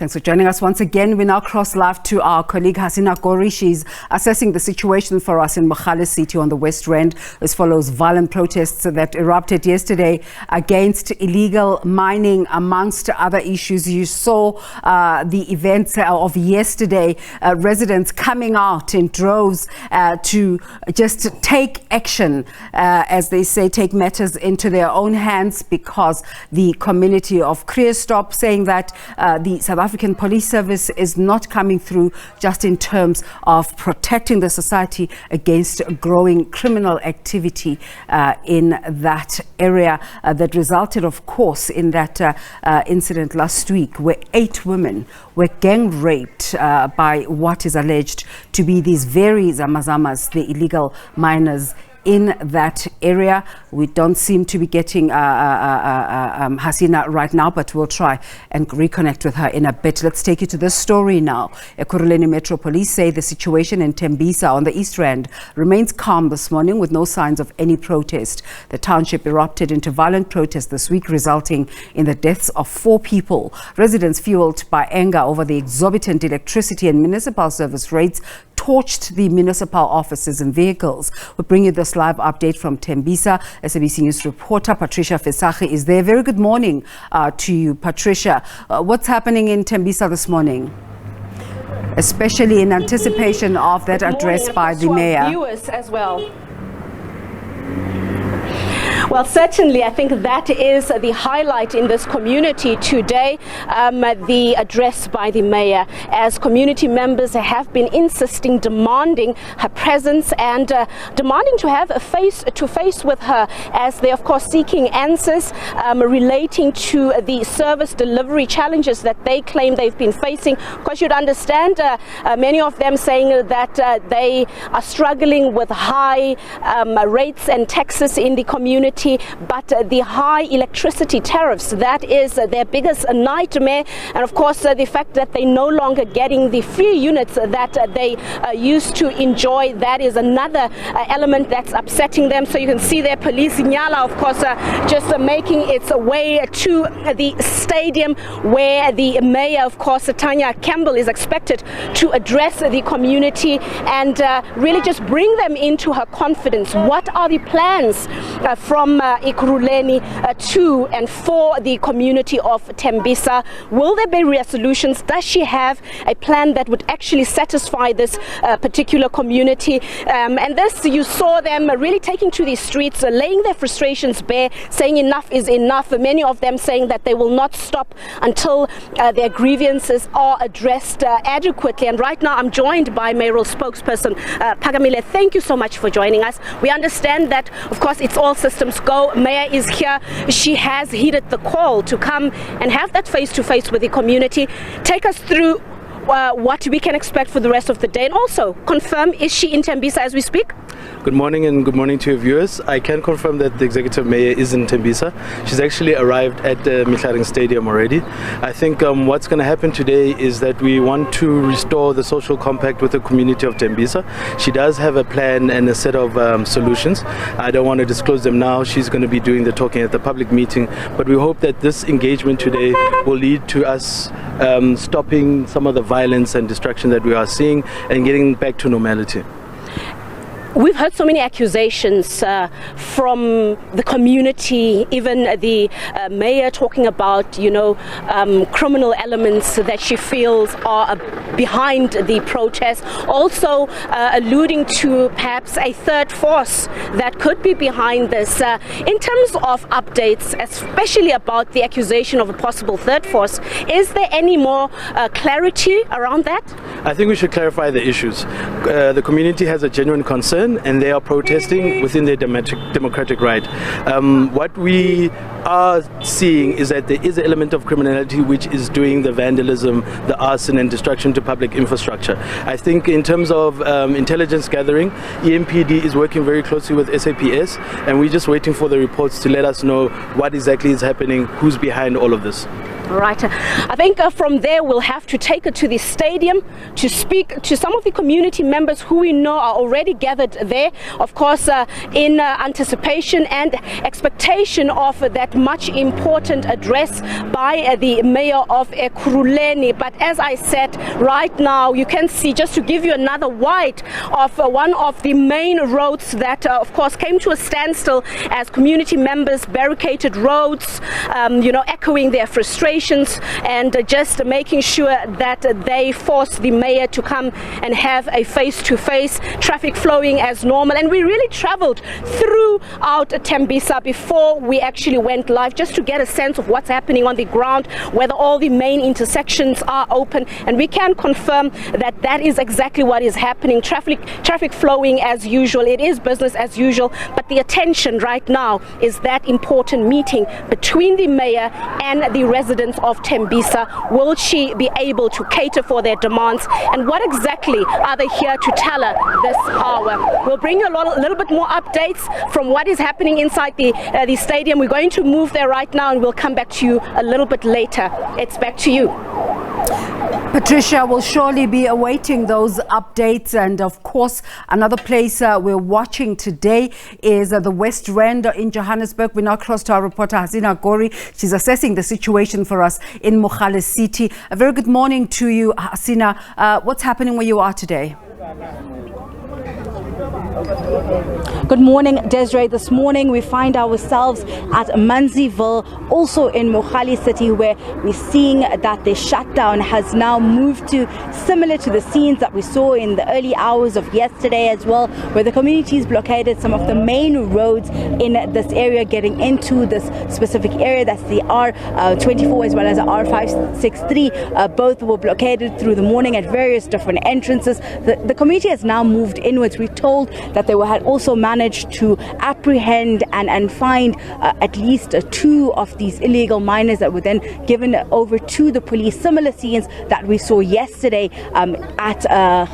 Thanks for joining us once again. We now cross live to our colleague Hasina Gori. She's assessing the situation for us in Mogale City on the West Rand as follows violent protests that erupted yesterday against illegal mining, amongst other issues. You saw the events of yesterday, residents coming out in droves to just take action, as they say, take matters into their own hands, because the community of Kreerstop saying that the South African Police Service is not coming through just in terms of protecting the society against growing criminal activity in that area that resulted, of course, in that incident last week where 8 women were gang raped by what is alleged to be these very zamazamas, the illegal miners in that area. We don't seem to be getting Hasina right now, but we'll try and reconnect with her in a bit. Let's take you to this story now. Ekurhuleni Metro Police say the situation in Tembisa on the East Rand remains calm this morning with no signs of any protest. The township erupted into violent protests this week, resulting in the deaths of 4 people. Residents, fueled by anger over the exorbitant electricity and municipal service rates, torched the municipal offices and vehicles. We'll bring you this live update from Tembisa. SABC News reporter Patricia Visagie is there. Very good morning to you, Patricia. What's happening in Tembisa this morning, especially in anticipation of that address by the mayor? Viewers as well. Well, certainly, I think that is the highlight in this community today, the address by the mayor, as community members have been insisting, demanding her presence and demanding to have a face-to-face with her, as they, of course, seeking answers relating to the service delivery challenges that they claim they've been facing. Of course, you'd understand many of them saying that they are struggling with high rates and taxes in the community, but the high electricity tariffs, that is their biggest nightmare. And of course, the fact that they're no longer getting the free units that they used to enjoy, that is another element that's upsetting them. So you can see their police Nyala, of course, just making its way to the stadium where the mayor, of course, Tania Campbell, is expected to address the community and really just bring them into her confidence. What are the plans from Ekurhuleni to and for the community of Tembisa? Will there be resolutions? Does she have a plan that would actually satisfy this particular community? And this, you saw them really taking to the streets, laying their frustrations bare, saying enough is enough. Many of them saying that they will not stop until their grievances are addressed adequately. And right now I'm joined by mayoral spokesperson Pagamile. Thank you so much for joining us. We understand that, of course, it's all systems go. Mayor is here. She has heeded the call to come and have that face-to-face with the community. Take us through what we can expect for the rest of the day, and also confirm, is she in Tembisa as we speak? Good morning, and good morning to your viewers. I can confirm that the executive mayor is in Tembisa. She's actually arrived at the Mihlaring Stadium already. I think what's going to happen today is that we want to restore the social compact with the community of Tembisa. She does have a plan and a set of solutions. I don't want to disclose them now. She's going to be doing the talking at the public meeting, but we hope that this engagement today will lead to us stopping some of the violence and destruction that we are seeing and getting back to normality. We've heard so many accusations from the community, even the mayor talking about, criminal elements that she feels are behind the protest, also alluding to perhaps a third force that could be behind this. In terms of updates, especially about the accusation of a possible third force, is there any more clarity around that? I think we should clarify the issues. The community has a genuine concern, and they are protesting within their democratic right. What we are seeing is that there is an element of criminality which is doing the vandalism, the arson and destruction to public infrastructure. I think in terms of intelligence gathering, EMPD is working very closely with SAPS, and we're just waiting for the reports to let us know what exactly is happening, who's behind all of this. Right. I think from there we'll have to take it to the stadium to speak to some of the community members who we know are already gathered there, of course, in anticipation and expectation of that much important address by the mayor of Ekurhuleni. But as I said, right now you can see, just to give you another wide of one of the main roads that of course came to a standstill as community members barricaded roads, echoing their frustrations and just making sure that they force the mayor to come and have a face-to-face, traffic flowing as normal. And we really traveled throughout Tembisa before we actually went live, just to get a sense of what's happening on the ground, whether all the main intersections are open, and we can confirm that that is exactly what is happening. Traffic flowing as usual. It is business as usual, but the attention right now is that important meeting between the mayor and the residents of Tembisa. Will she be able to cater for their demands, and what exactly are they here to tell her this hour? We'll bring you a little bit more updates from what is happening inside the stadium. We're going to move there right now and we'll come back to you a little bit later. It's back to you. Patricia will surely be awaiting those updates, and of course another place we're watching today is the West Rand in Johannesburg. We now cross to our reporter Hasina Gori. She's assessing the situation for us in Mogale City. A very good morning to you, Hasina. What's happening where you are today? Good morning, Desiree. This morning we find ourselves at Munsieville, also in Mogale City, where we're seeing that the shutdown has now moved to similar to the scenes that we saw in the early hours of yesterday as well, where the communities blockaded some of the main roads in this area getting into this specific area. That's the R24 as well as the R563. Both were blockaded through the morning at various different entrances. The community has now moved inwards. We're told that they had also managed to apprehend and find at least 2 of these illegal miners that were then given over to the police. Similar scenes that we saw yesterday at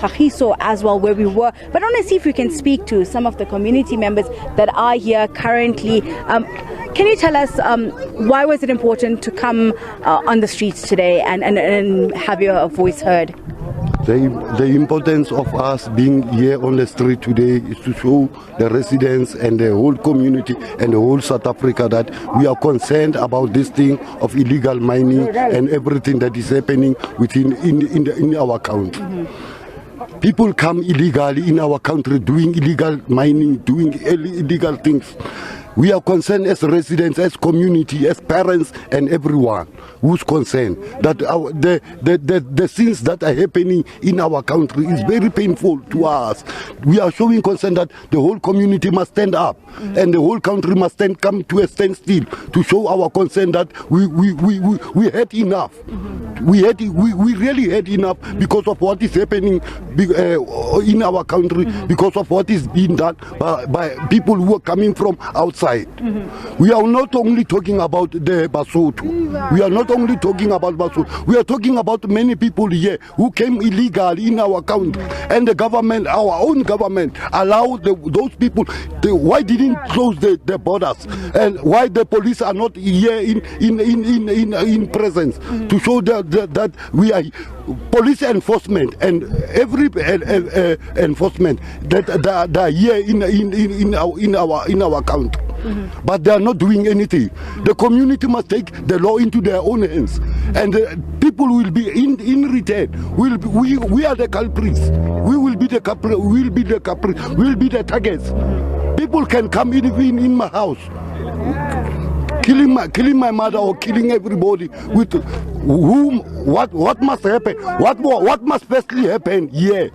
Kagiso as well, where we were. But I want to see if we can speak to some of the community members that are here currently. Can you tell us why was it important to come on the streets today and have your voice heard? The importance of us being here on the street today is to show the residents and the whole community and the whole South Africa that we are concerned about this thing of illegal mining and everything that is happening in our country. Mm-hmm. People come illegally in our country, doing illegal mining, doing illegal things. We are concerned as residents, as community, as parents, and everyone who's concerned that the things that are happening in our country is very painful to us. We are showing concern that the whole community must stand up, and the whole country must come to a standstill to show our concern that we had enough. We really had enough because of what is happening in our country, because of what is being done by people who are coming from outside. We are not only talking about the Basotho. We are not only talking about Basotho. We are talking about many people here who came illegally in our country, and the government, our own government, allowed those people. Why didn't close the borders, and why the police are not here in presence to show that we are police enforcement and every enforcement that are here in our country. But they are not doing anything. The community must take the law into their own hands, and people will be in return. We are the culprits. We will be the culprits. We will be the culprits. We will be the targets. People can come in my house, killing my mother or killing everybody. With whom? What must happen? What must firstly happen here?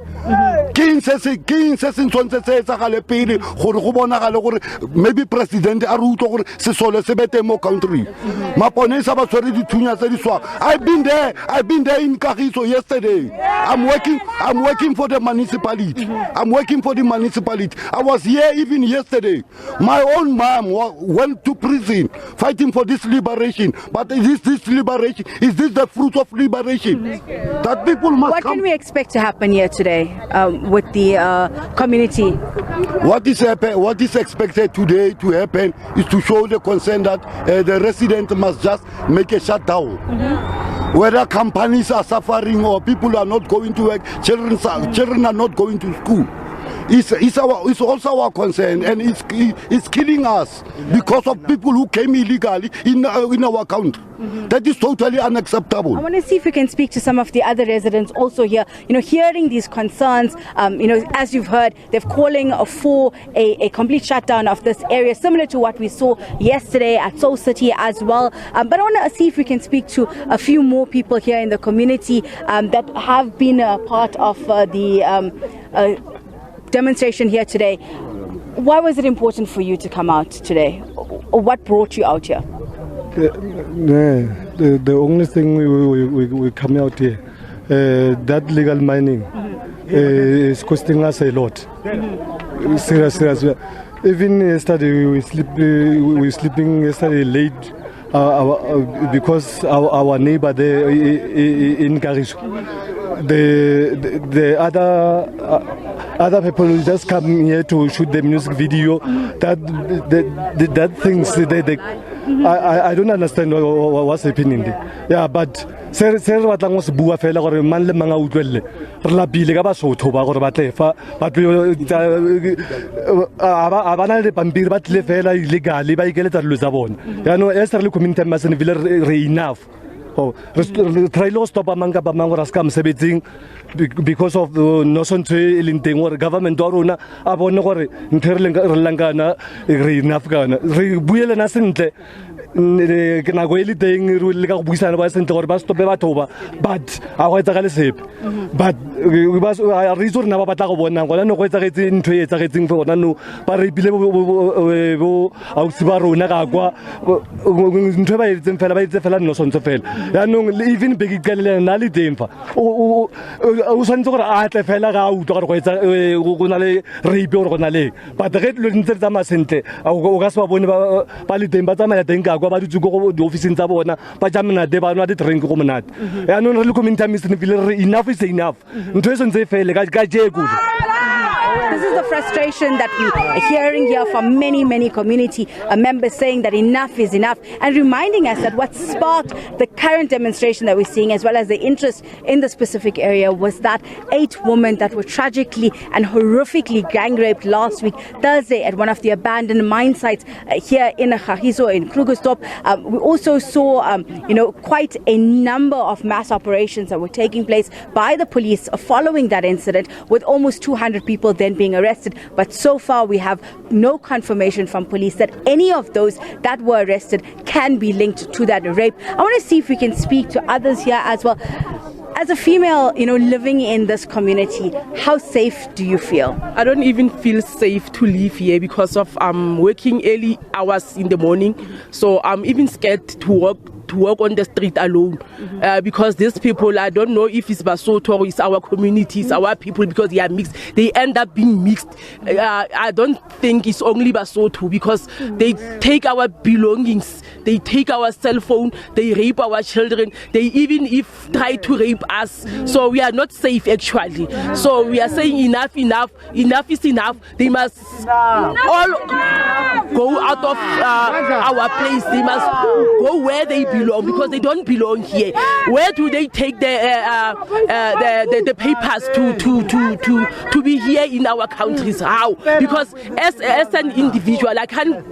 Maybe president country. I've been there in Kagiso yesterday. I'm working for the municipality. I was here even yesterday. My own mom went to prison fighting for this liberation, but this liberation is Is this the fruit of liberation? That people must What can we expect to happen here today with the community? What is expected today to happen is to show the concern that the resident must just make a shutdown. Whether companies are suffering or people are not going to work, children are not going to school. It's also our concern, and it's killing us because of people who came illegally in our country. That is totally unacceptable. I want to see if we can speak to some of the other residents also here. Hearing these concerns, as you've heard, they're calling for a complete shutdown of this area, similar to what we saw yesterday at Seoul City as well. But I want to see if we can speak to a few more people here in the community that have been a part of the demonstration here today. Why was it important for you to come out today? Or what brought you out here? The only thing we come out here, that legal mining is costing us a lot. Serious. Even yesterday we were sleeping yesterday late because our neighbor there in Karisho. The other people will just come here to shoot the music video. That things I don't understand what's happening there. Yeah, but se re batlang go se bua fela gore mang le mang a utlwelle re lapile ka Basotho ba gore ba tlefa batho ba na le pampiri ba tle fela illegally ba ikeletsa dilo tsa bona. Ya no as re le community ya Munsieville re enough. Re try to stop amang ka ba mang gore ska mosebetsing because of no sontse e leng teng gore government wa rona a bone gore nthe re langana re enough kana re buelana sentle ke na go ile teng re le ka go buisana ba sentle gore ba stope batho ba but a go etsa ka lesepe but ba re tsore na ba batla go bona gona no go etsa getse ntho e etsa getseng for gona no ba re bile bo ausi ba rona ga kwa ntho ba etseng fela ba etse fela no sontse fela ya no even big ikelele na le temfa o santse gore a tle fela ga utlwa gore go etsa go na le rape gore go na le but ge lo ntse tsa masentle o ka se ba bone ba le teng ba tsamaya teng ka kwa ba ditse go di office tsa bona ba jamana de ba nwa di drink go monate ya no re le community Munsieville enough is enough ntho e sentse fele ka je go. This is the frustration that we are hearing here from many community members saying that enough is enough, and reminding us that what sparked the current demonstration that we're seeing, as well as the interest in the specific area, was that 8 women that were tragically and horrifically gang raped last week, Thursday, at one of the abandoned mine sites here in Ekurhuleni in Krugersdorp. We also saw, quite a number of mass operations that were taking place by the police following that incident, with almost 200 people then being arrested. But so far we have no confirmation from police that any of those that were arrested can be linked to that rape. I want to see if we can speak to others here as well. As a female, living in this community, how safe do you feel? I don't even feel safe to live here because of working early hours in the morning. So I'm even scared to walk on the street alone because these people, I don't know if it's Basotho or it's our communities, our people, because they are mixed. They end up being mixed. I don't think it's only Basotho because they take our belongings, they take our cell phone, they rape our children, they even try to rape us. So we are not safe actually. So we are saying enough is enough. They must all go out of our place. They must go where they belong because they don't belong here. Where do they take the papers to be here in our countries? How? Because as an individual, I can't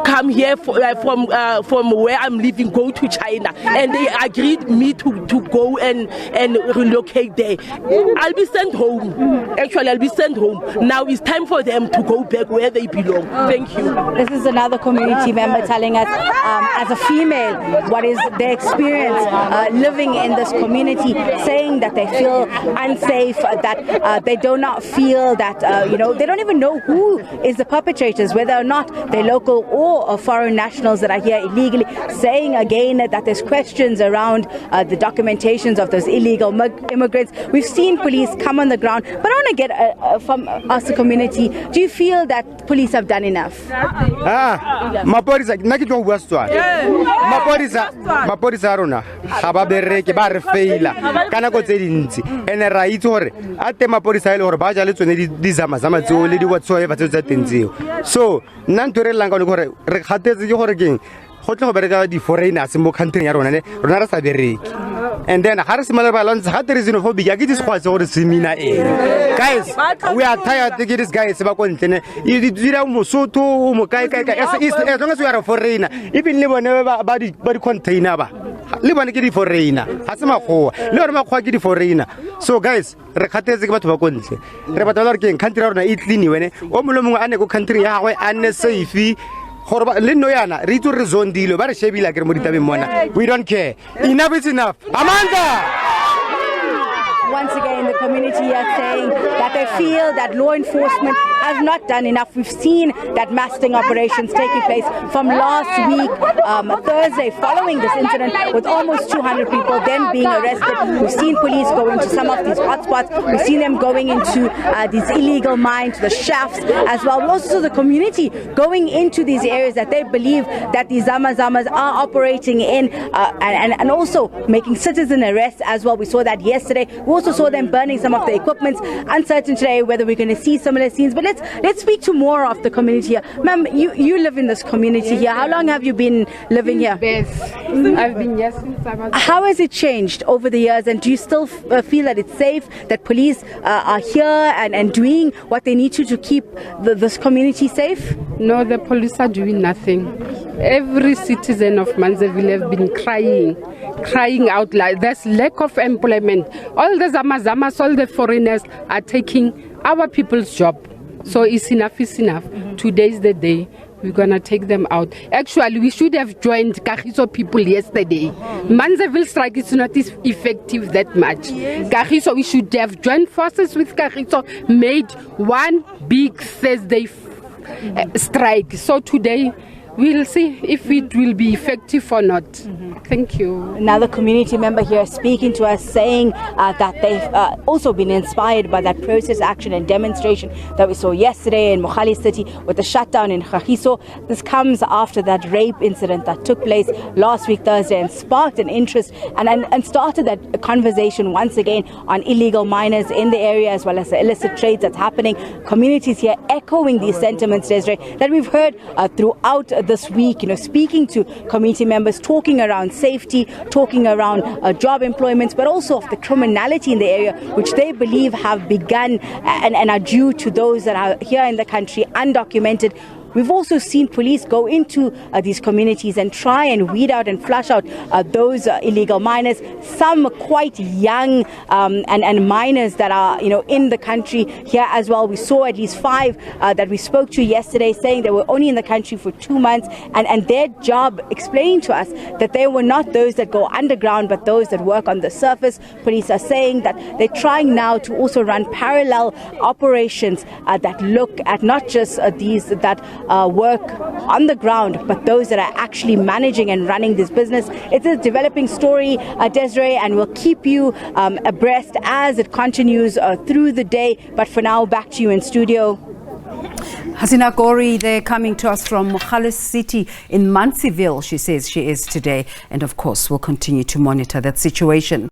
come here from where I'm living, go to China, and they agreed me to go and relocate there. I'll be sent home. Actually, I'll be sent home. Now it's time for them to go back where they belong. Thank you. This is another community member telling us, as a female, what is their experience living in this community, saying that they feel unsafe, that they do not feel that, they don't even know who is the perpetrators, whether or not not their local or foreign nationals that are here illegally, saying again that there's questions around the documentations of those illegal immigrants. We've seen police come on the ground, but I want to get from us, the community, do you feel that police have done enough? Maporisa rona ga ba bereke ba re feila kana go tse dintsi ene ra itse gore a te maporisa ile gore ba ja le tsone di zama tseo le di whatsoever tse tsa tentseo. So nna ntwe re langa gore re kgatetse ke gore keng go tle go bereka di foreigners mo country ya rona re sa bereke. And then ha re simala ba lantsa ha there is xenophobic ya ke di sgwatse gore semina guys, we are tired to get this guys ba ko ntlene e dira mosotho mo kai as long as we are a foreigner, even le bone ba di container ba le bone ke di foreigner ha se magoa le gore magwa ke di foreigner. So guys, re kgatetse ke batho ba ko ntle, re batla gore ke country ya rona e clean wene o molomong a ne go country ya gagwe a ne safe gore le no yana re itse re zondile ba re shebile ke re mo ditabeng mona. We don't care, enough is enough. Amanda. Once again, the community are saying that they feel that law enforcement has not done enough. We've seen that mass sting operations taking place from last week, Thursday, following this incident with almost 200 people then being arrested. We've seen police go into some of these hotspots. We've seen them going into these illegal mines, the shafts as well. We also saw the community going into these areas that they believe that these Zamas are operating in and also making citizen arrests as well. We saw that yesterday. We also saw them burning some of the equipment. Uncertain today whether we're going to see similar scenes, but let's speak to more of the community here. Ma'am, you live in this community here. How long have you been living here? I've been here since I was... How has it changed over the years, and do you still feel that it's safe, that police are here and doing what they need to keep this community safe? No, the police are doing nothing. Every citizen of Munsieville have been crying out like there's lack of employment. All the Zamas, all the foreigners are taking our people's job. So it's enough. Today's the day. We're going to take them out. Actually, we should have joined Kagiso people yesterday. Munsieville strike is not effective that much. Kagiso, we should have joined forces with Kagiso, made one big Thursday strike. So today, we'll see if it will be effective or not. Thank you. Another community member here speaking to us, saying that they've also been inspired by that protest action and demonstration that we saw yesterday in Mogale City with the shutdown in Kagiso. This comes after that rape incident that took place last week Thursday and sparked an interest and started that conversation once again on illegal miners in the area as well as the illicit trades that's happening. Communities here echoing these sentiments, Desiree, that we've heard throughout this week, speaking to community members, talking around safety, talking around job employments, but also of the criminality in the area, which they believe have begun and are due to those that are here in the country undocumented. We've also seen police go into these communities and try and weed out and flush out those illegal miners, some quite young and miners that are in the country here as well. We saw at least 5 that we spoke to yesterday saying they were only in the country for 2 months and their job explained to us that they were not those that go underground but those that work on the surface. Police are saying that they're trying now to also run parallel operations that look at not just these that work on the ground, but those that are actually managing and running this business. It's a developing story, Desiree, and we'll keep you abreast as it continues through the day. But for now, back to you in studio. Hasina Gori, they're coming to us from Mogale City in Munsieville, she says she is today. And of course, we'll continue to monitor that situation.